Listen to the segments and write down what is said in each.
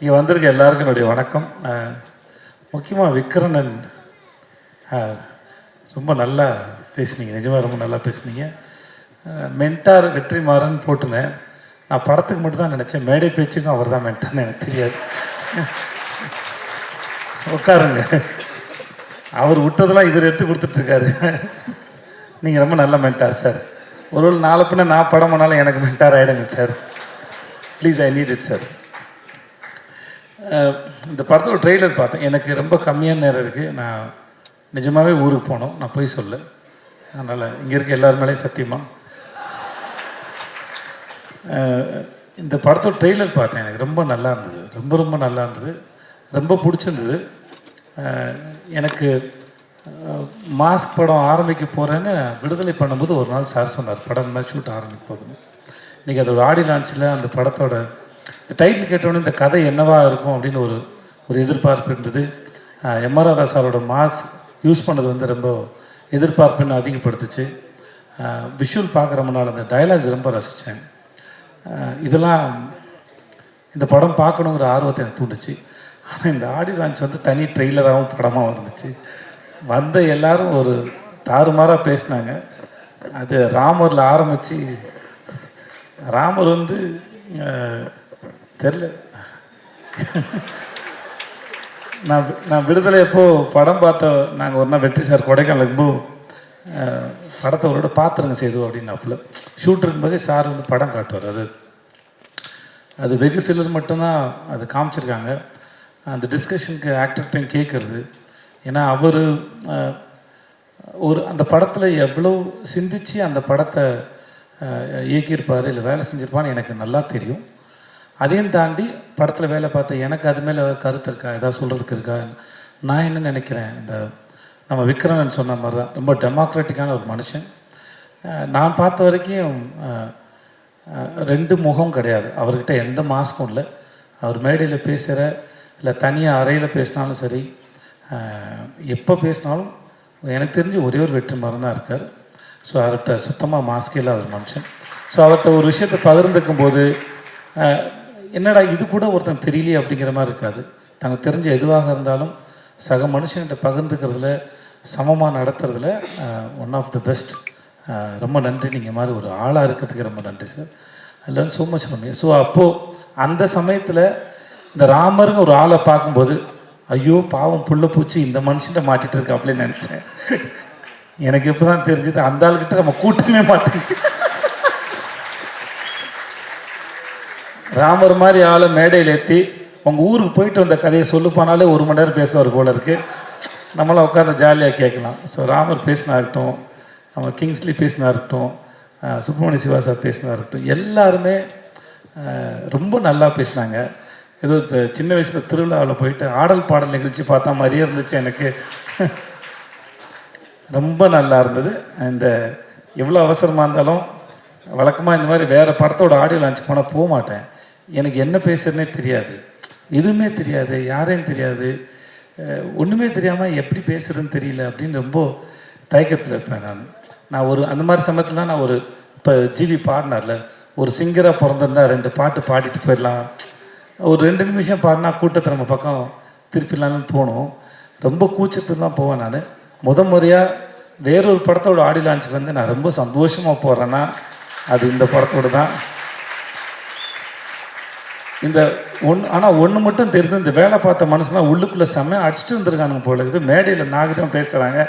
இங்கே வந்திருக்க எல்லாருக்கும் என்னுடைய வணக்கம். முக்கியமாக விக்ரமன் ரொம்ப நல்லா பேசுனீங்க, நிஜமாக ரொம்ப நல்லா பேசுனீங்க. மென்டார் வெற்றிமாறன் போட்டுனேன். நான் படத்துக்கு மட்டும் தான் நினச்சேன், மேடை பேச்சுக்கும் அவர் தான் மென்டார்னு எனக்கு தெரியாது. உட்காருங்க, அவர் விட்டதெல்லாம் இவர் எடுத்து கொடுத்துட்ருக்காரு. நீங்கள் ரொம்ப நல்ல மென்டார் சார். ஒரு நாளை பின்ன நான் படம் பண்ணாலும் எனக்கு மென்டார் ஆகிடுங்க sir. Please, I need it sir. இந்த படத்தோட ட்ரெய்லர் பார்த்தேன். எனக்கு ரொம்ப கம்மியான நேரம் இருக்குது. நான் நிஜமாகவே ஊருக்கு போகணும், நான் போய் சொல்ல. அதனால் இங்கே இருக்க எல்லார் மேலேயும் சத்தியமாக இந்த படத்தோட ட்ரெய்லர் பார்த்தேன். எனக்கு ரொம்ப நல்லா இருந்தது, ரொம்ப ரொம்ப நல்லா இருந்தது, ரொம்ப பிடிச்சிருந்தது. எனக்கு மாஸ்க் படம் ஆரம்பிக்க போகிறேன்னு விடுதலை பண்ணும்போது ஒரு நாள் சார் சொன்னார், படம் மாதிரி ஷூட் ஆரம்பிக்க போதுன்னு. இன்றைக்கி அதோட ஆடியோ லான்ச்சில் அந்த படத்தோட இந்த டைட்டில் கேட்டோன்னே இந்த கதை என்னவாக இருக்கும் அப்படின்னு ஒரு எதிர்பார்ப்பு இருந்தது. எம்.ஆர். ராதா சாரோட மார்க்ஸ் யூஸ் பண்ணது வந்து ரொம்ப எதிர்பார்ப்புன்னு அதிகப்படுத்துச்சு. விஷுவல் பார்க்க ரொம்ப நாள் அந்த டைலாக்ஸ் ரொம்ப ரசித்தேன். இதெல்லாம் இந்த படம் பார்க்கணுங்கிற ஆர்வத்தை எனக்கு தூண்டுச்சு. ஆனால் இந்த ஆடியோ லான்ச் வந்து தனி ட்ரெய்லராகவும் படமாகவும் இருந்துச்சு. வந்த எல்லோரும் ஒரு தாறுமாறாக பேசினாங்க. அது ராமரில் ஆரம்பித்து ராமர் வந்து தெரில. நான் விடுதலை எப்போது படம் பார்த்த நாங்கள் ஒரு நாள் வெற்றி சார் கொடைக்கானல் இருக்கும்போது படத்தை அவரோட பார்த்துருங்க செய்து அப்படின்னாப்புல. ஷூட் இருக்கும்போதே சார் வந்து படம் காட்டுவார். அது வெகு சிலர் மட்டும்தான் அது காமிச்சிருக்காங்க. அந்த டிஸ்கஷனுக்கு ஆக்டர்கிட்டையும் கேட்குறது. ஏன்னா அவர் அந்த படத்தில் எவ்வளோ சிந்தித்து அந்த படத்தை இயக்கியிருப்பார், இல்லை வேலை செஞ்சுருப்பான்னு எனக்கு நல்லா தெரியும். அதையும் தாண்டி படத்தில் வேலை பார்த்த எனக்கு அது மேலே ஏதாவது கருத்து இருக்கா, ஏதாவது சொல்கிறதுக்கு இருக்கா? நான் என்ன நினைக்கிறேன், இந்த நம்ம விக்ரமன் சொன்ன மாதிரி தான் ரொம்ப டெமோக்ராட்டிக்கான ஒரு மனுஷன். நான் பார்த்த வரைக்கும் ரெண்டு முகம் கிடையாது அவர்கிட்ட, எந்த மாஸ்க்கும் இல்லை. அவர் மேடையில் பேசுகிற இல்லை தனியாக அறையில் பேசினாலும் சரி, எப்போ பேசினாலும் எனக்கு தெரிஞ்சு ஒரே ஒரு வெற்றிமாறன் தான் இருக்கார். ஸோ அவர்கிட்ட சுத்தமாக மாஸ்கே இல்லாத ஒரு மனுஷன். ஸோ அவர்கிட்ட ஒரு விஷயத்தை பகிர்ந்துக்கும் போது என்னடா இது கூட ஒருத்தன் தெரியலையே அப்படிங்கிற மாதிரி இருக்காது. தனக்கு தெரிஞ்ச எதுவாக இருந்தாலும் சக மனுஷன்கிட்ட பகிர்ந்துக்கிறதுல, சமமாக நடத்துறதுல ஒன் ஆஃப் த பெஸ்ட். ரொம்ப நன்றி. நீங்கள் மாதிரி ஒரு ஆளாக இருக்கிறதுக்கு ரொம்ப நன்றி sir. I learn so much from you. So அப்போது அந்த சமயத்தில் இந்த ராமருங்க ஒரு ஆளை பார்க்கும்போது, ஐயோ பாவம் புள்ள பூச்சி இந்த மனுஷன்ட்ட மாட்டிகிட்டு இருக்கா அப்படின்னு நினச்சேன். எனக்கு இப்போ தான் தெரிஞ்சது அந்த ஆளுக்கிட்ட நம்ம கூட்டமே மாட்டேங்குது. ராமர் மாதிரி ஆளை மேடையில் ஏற்றி உங்கள் ஊருக்கு போயிட்டு வந்த கதையை சொல்லு போனாலே 1 மணி நேரம் பேசுவார் போல இருக்குது. நம்மளாம் உட்காந்து ஜாலியாக கேட்கலாம். ஸோ ராமர் பேசினா இருக்கட்டும், நம்ம கிங்ஸ்லி பேசினா இருக்கட்டும், சுப்பிரமணிய சிவா சார் பேசினா இருக்கட்டும், எல்லாருமே ரொம்ப நல்லா பேசினாங்க. ஏதோ சின்ன வயசில் திருவிழாவில் போயிட்டு ஆடல் பாடல் நிகழ்ச்சி பார்த்தா மாதிரியே இருந்துச்சு எனக்கு. ரொம்ப நல்லா இருந்தது. இந்த எவ்வளோ அவசரமாக இருந்தாலும் வழக்கமாக இந்த மாதிரி வேறு படத்தோட ஆடியோ லான்ச் போனால் போக மாட்டேன். எனக்கு என்ன பேசுறதுனே தெரியாது, எதுவுமே தெரியாது, யாரையும் தெரியாது, ஒன்றுமே தெரியாமல் எப்படி பேசுகிறதுன்னு தெரியல அப்படின்னு ரொம்ப தயக்கத்தில் இருப்பேன். நான் அந்த மாதிரி சமயத்தில் நான் இப்போ ஜிவி பாடினார்ல, ஒரு சிங்கராக பிறந்திருந்தா 2 பாட்டு பாடிட்டு போயிடலாம், ஒரு 2 நிமிஷம் பாடினா கூட்டத்தை நம்ம பக்கம் திருப்பிடலான்னு தோணும். ரொம்ப கூச்சத்துக்கு தான் போவேன். நான் முறையாக வேறொரு படத்தோட ஆடியோ லான்ச்சுக்கு வந்து நான் ரொம்ப சந்தோஷமாக போகிறேன்னா அது இந்த படத்தோடு தான். இந்த ஆனால் ஒன்று மட்டும் தெரிஞ்சு, இந்த வேலை பார்த்த மனுஷங்களாம் உள்ளுக்குள்ளே செம்மையாக அடிச்சுட்டு இருந்திருக்கானுங்க போல இருக்குது. மேடையில் நாகரிகம் பேசுகிறாங்க.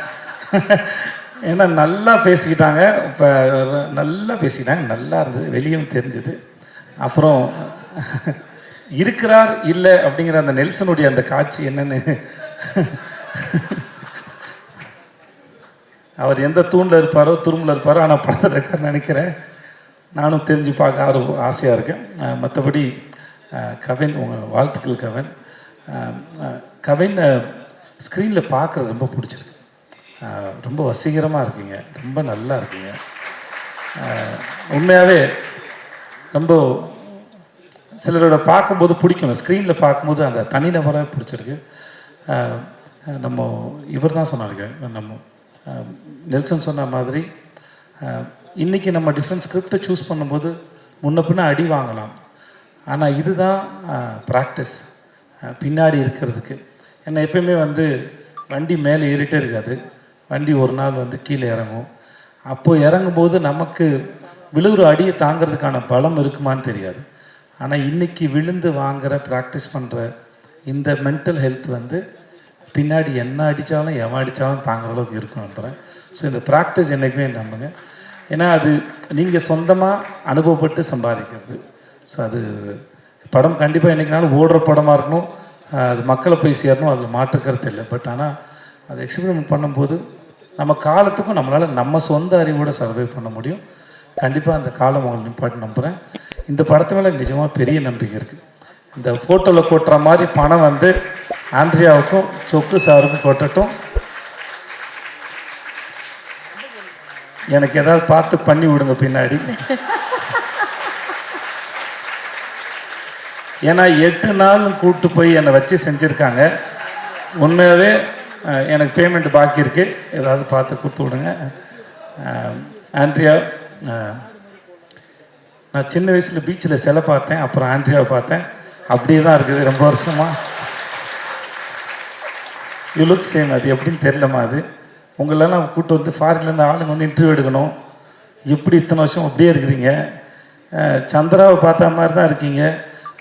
ஏன்னா நல்லா பேசிக்கிட்டாங்க, இப்போ நல்லா பேசிக்கிட்டாங்க, நல்லா இருந்தது, வெளியும் தெரிஞ்சுது. அப்புறம் இருக்கிறார் இல்லை அப்படிங்கிற அந்த நெல்சனுடைய அந்த காட்சி என்னன்னு, அவர் எந்த தூணில் இருப்பாரோ துரும்பில் இருப்பாரோ, ஆனால் படத்தில் இருக்காருன்னு நினைக்கிறேன். நானும் தெரிஞ்சு பார்க்க ஆசையாக இருக்கேன். மற்றபடி கவின், உங்கள் வாழ்த்துக்கள் கவின். கவின் ஸ்க்ரீனில் பார்க்குறது ரொம்ப பிடிச்சிருக்கு. ரொம்ப வசீகரமாக இருக்கீங்க, ரொம்ப நல்லா இருக்கீங்க. உண்மையாகவே ரொம்ப சிலரோட பார்க்கும்போது பிடிக்கும், ஸ்க்ரீனில் பார்க்கும்போது அந்த தனிநபராக பிடிச்சிருக்கு. நம்ம இவர் தான் சொன்னாருங்க, நம்ம நெல்சன் சொன்ன மாதிரி இன்றைக்கி நம்ம டிஃப்ரெண்ட் ஸ்கிரிப்டை சூஸ் பண்ணும்போது முன்ன பின்ன அடி வாங்கலாம். ஆனால் இதுதான் ப்ராக்டிஸ். பின்னாடி இருக்கிறதுக்கு. ஏன்னா எப்பயுமே வந்து வண்டி மேலே ஏறிட்டே இருக்காது, வண்டி ஒரு நாள் வந்து கீழே இறங்கும். அப்போது இறங்கும்போது நமக்கு விழுகிற அடியை தாங்கிறதுக்கான பலம் இருக்குமான்னு தெரியாது. ஆனால் இன்றைக்கி விழுந்து வாங்குகிற ப்ராக்டிஸ் பண்ணுற இந்த மென்டல் ஹெல்த் வந்து பின்னாடி என்ன அடித்தாலும் எவன் அடித்தாலும் தாங்குற அளவுக்கு இருக்கும் நம்புகிறேன். ஸோ இந்த ப்ராக்டிஸ் என்றைக்குமே நம்புங்க. ஏன்னா அது நீங்கள் சொந்தமாக அனுபவப்பட்டு சம்பாதிக்கிறது. ஸோ அது படம் கண்டிப்பாக என்றைக்குனாலும் ஓடுற படமாக இருக்கணும், அது மக்களை போய் சேரணும், அதில் மாற்றுக்கிறது இல்லை. பட் ஆனால் அது எக்ஸ்பெரிமெண்ட் பண்ணும்போது நம்ம காலத்துக்கும் நம்மளால் நம்ம சொந்த அறிவோடு சர்வை பண்ண முடியும். கண்டிப்பாக அந்த காலம் உங்களை நிப்பாட்டி நம்புகிறேன். இந்த படத்து மேலே நிஜமாக பெரிய நம்பிக்கை இருக்குது. இந்த ஃபோட்டோவில் கொட்டுற மாதிரி பணம் வந்து ஆண்ட்ரியாவுக்கும் சொக்கு சாருக்கும் கொட்டட்டும். எனக்கு ஏதாவது பார்த்து பண்ணி விடுங்க பின்னாடி. ஏன்னா 8 நாள் கூப்பிட்டு போய் என்னை வச்சு செஞ்சுருக்காங்க. உண்மையாகவே எனக்கு பேமெண்ட் பாக்கி இருக்குது, ஏதாவது பார்த்து கொடுத்து விடுங்க. ஆண்ட்ரியா, நான் சின்ன வயசில் பீச்சில் சிலை பார்த்தேன், அப்புறம் ஆண்ட்ரியாவை பார்த்தேன். அப்படியே தான் இருக்குது ரொம்ப வருஷமாக. You look same. அது எப்படின்னு தெரிலமா, அது உங்களெல்லாம் கூப்பிட்டு வந்து ஃபாரின்லேருந்து ஆளுங்க வந்து இன்டர்வியூ எடுக்கணும். எப்படி இத்தனை வருஷம் அப்படியே இருக்கிறீங்க? சந்திராவை பார்த்த மாதிரி தான் இருக்கீங்க.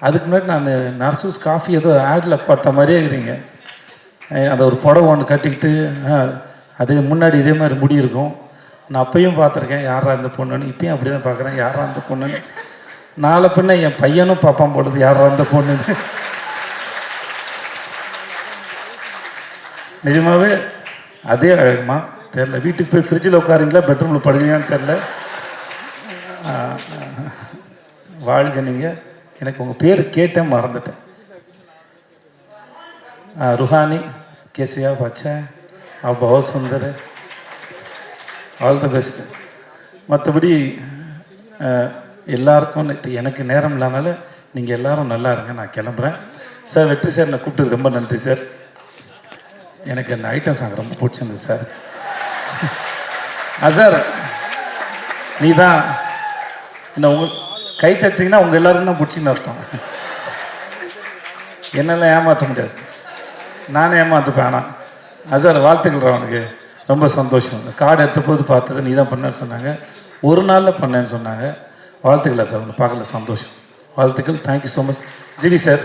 அதுக்கு முன்னாடி நான் நர்சூஸ் காஃபி ஏதோ ஆடில் பார்த்த மாதிரியே இருக்கிறீங்க. அதை ஒரு புடவை ஒன்று கட்டிக்கிட்டு, அது முன்னாடி இதே மாதிரி முடி இருக்கும். நான் அப்பையும் பார்த்துருக்கேன், யாரா இந்த பொண்ணுன்னு. இப்பயும் அப்படி தான் பார்க்குறேன், யாரா இந்த பொண்ணுன்னு. நாளை பின்ன என் பையனும் பார்ப்பான் போடுது, யாரா இந்த பொண்ணுன்னு. நிஜமாகவே அதே அழகுமா தெரில. வீட்டுக்கு போய் ஃப்ரிட்ஜில் உட்காருங்களா, பெட்ரூமில் படுவீங்கன்னு தெரில. வாழ்க நீங்கள். எனக்கு உங்கள் பேர் கேட்டேன், மறந்துட்டேன். रूहानी, कैसे आप? अच्छा है, आप बहुत सुंदर है, ஆல் த பெஸ்ட். மற்றபடி எல்லாருக்கும் எனக்கு நேரம் இல்லாதனால நீங்கள் எல்லோரும் நல்லா இருங்க, நான் கிளம்புறேன். சார் வெற்றி சார், நான் கூப்பிட்டது ரொம்ப நன்றி சார். எனக்கு அந்த ஐட்டம் சாங் ரொம்ப பிடிச்சிருந்தது சார். சார் நீ தான் என்ன உங்கள் கை தட்டிங்கன்னா உங்கள் எல்லோரும் தான் பிடிச்சின்னு அர்த்தம். என்னெல்லாம் ஏமாற்ற முடியாது, நானே ஏமாற்றுப்பேன். ஆனால் சார் வாழ்த்துக்கள், அவனுக்கு ரொம்ப சந்தோஷம். கார்டு எடுத்த போது பார்த்தது நீ தான் பண்ணேன்னு சொன்னாங்க, ஒரு நாளில் பண்ணேன்னு சொன்னாங்க. வாழ்த்துக்களா சார், உங்களை பார்க்கல சந்தோஷம். வாழ்த்துக்கள், thank you so much. GV sir,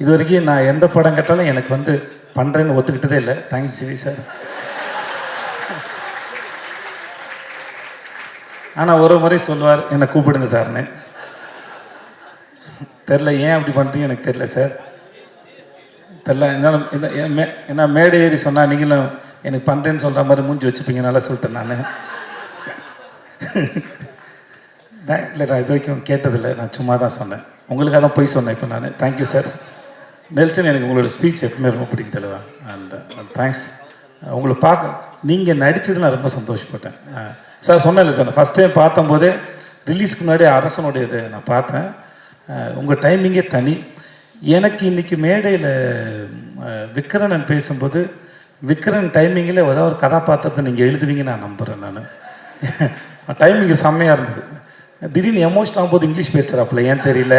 இது வரைக்கும் நான் எந்த படம் கேட்டாலும் எனக்கு வந்து பண்ணுறேன்னு ஒத்துக்கிட்டதே இல்லை. Thanks GV sir. ஆனால் ஒரு முறை சொல்லுவார், என்னை கூப்பிடுங்க சார்னு. தெரில ஏன் அப்படி பண்ணுறீங்க எனக்கு தெரில சார், தெரில. இருந்தாலும் ஏன்னா மேடை ஏறி சொன்னால் நீங்களும் எனக்கு பண்ணுறேன்னு சொல்கிற மாதிரி மூஞ்சி வச்சுப்பீங்க, நல்லா சொல்லிட்டேன் நான். இல்லை, நான் இது வரைக்கும் கேட்டதில்லை, நான் சும்மா தான் சொன்னேன். உங்களுக்காக தான் போய் சொன்னேன் இப்போ நான். Thank you sir. நெல்சன், எனக்கு உங்களோட ஸ்பீச் எப்பவுமே ரொம்ப பிடிக்கும் தலைவா. And thanks. உங்களை பார்க்க நீங்கள் நடித்தது நான் ரொம்ப சந்தோஷப்பட்டேன் சார். சொன்னேன்ல சார், நான் ஃபஸ்ட் டைம் பார்த்தம்போதே ரிலீஸ்க்கு முன்னாடி அரசனுடைய இதை நான் பார்த்தேன். உங்கள் டைமிங்கே தனி. எனக்கு இன்றைக்கி மேடையில் விக்ரனன் பேசும்போது விக்ரன் டைமிங்கில் ஏதாவது ஒரு கதாபாத்திரத்தை நீங்கள் எழுதுவீங்கன்னு நான் நம்புகிறேன். நான் டைமிங்கு செம்மையாக இருந்தது. திடீர்னு எமோஷனல் ஆகும்போது இங்கிலீஷ் பேசுகிறாப்புல, ஏன் தெரியல.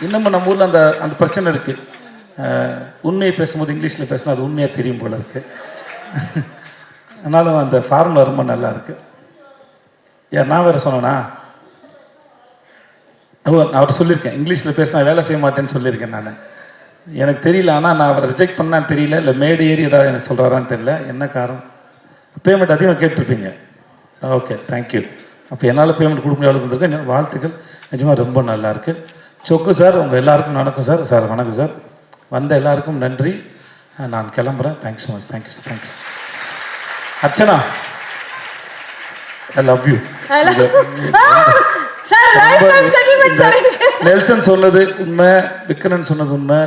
இன்னமும் நம்ம ஊரில் அந்த அந்த பிரச்சனை இருக்குது. உண்மையை பேசும்போது இங்கிலீஷில் பேசினா அது உண்மையாக தெரியும் போல இருக்குது. ஆனாலும் அந்த ஃபார்முலா ரொம்ப நல்லா இருக்குது. நான் வேறு சொன்னேன்னா, நான் அவர்கிட்ட சொல்லியிருக்கேன், இங்கிலீஷில் பேசினா வேலை செய்ய மாட்டேன்னு சொல்லியிருக்கேன் நான். எனக்கு தெரியல, ஆனால் நான் அவரை ரிஜெக்ட் பண்ணான்னு தெரியல, இல்லை மேடு ஏறி ஏதாவது எனக்கு சொல்கிறாரான்னு தெரியல. என்ன காரணம்? பேமெண்ட் அதிகமாக கேட்டிருப்பீங்க. Okay, thank you. அப்போ என்னால் பேமெண்ட் கொடுக்க முடியாது வந்திருக்கேன். வாழ்த்துக்கள், நிஜமாக ரொம்ப நல்லாயிருக்கு. சொக்கு சார், உங்கள் எல்லாருக்கும் வணக்கம் சார். சார் வணக்கம் சார். வந்த எல்லாருக்கும் நன்றி. நான் கிளம்புறேன். Thanks so much. Thank you sir. Thank you sir. Archana, I love you. Nelson சொன்னது உண்மை, விக்ரன் சொன்னது உண்மை.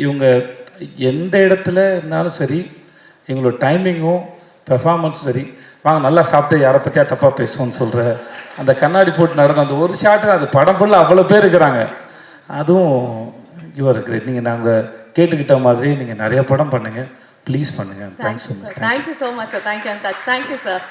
இவங்க எந்த இடத்துல இருந்தாலும் சரி, எங்களோட டைமிங்கும் பெர்ஃபார்மன்ஸும் சரி. வாங்க நல்லா சாப்பிட்டு யாரை பற்றியா தப்பாக பேசுவோன்னு சொல்கிற அந்த கண்ணாடி போட்டு நடந்த அந்த ஒரு ஷாட்டு, அது படம் ஃபுல்லாக அவ்வளோ பேர் இருக்கிறாங்க. அதுவும் யுவர் கிரேட். நீங்கள் நாங்கள் கேட்டுக்கிட்ட மாதிரி நீங்கள் நிறைய படம் பண்ணுங்கள், ப்ளீஸ் பண்ணுங்கள். Thanks so much. Thank you so much sir. Thank you. Thank you sir.